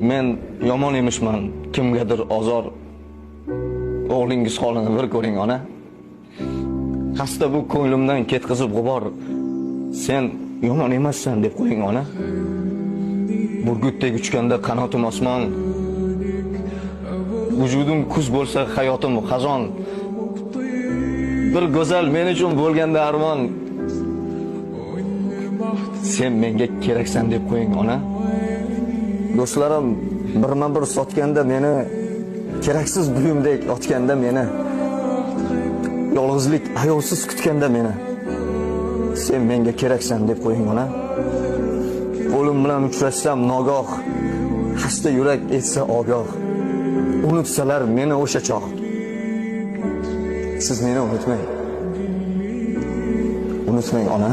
men yomon emishman, kimgadir ozor. O'g'lingiz holini bir ko'ring ona. Xasta bu ko'nglimdan ketkizib g'ubor. Sen yomon emassan deb qo'ying ona. Burgutdek uchganda qanotim osmon. Vujudim kuz bo'lsa hayotim xazon. Bir go'zal men uchun bo'lganda armon. Sen menga keraksan deb qo'ying ona. Do'stlarim birma-bir sotganda meni, keraksiz buyumdek otganda meni, yolg'izlik ayovsiz kutganda meni, sen menga keraksan deb qo'ying ona. O'lim bilan uchrashsam nogoh, xasta yurak etsa ogoh, unutsalar meni o'sha choq. Siz meni unutmang. Unutmang ona.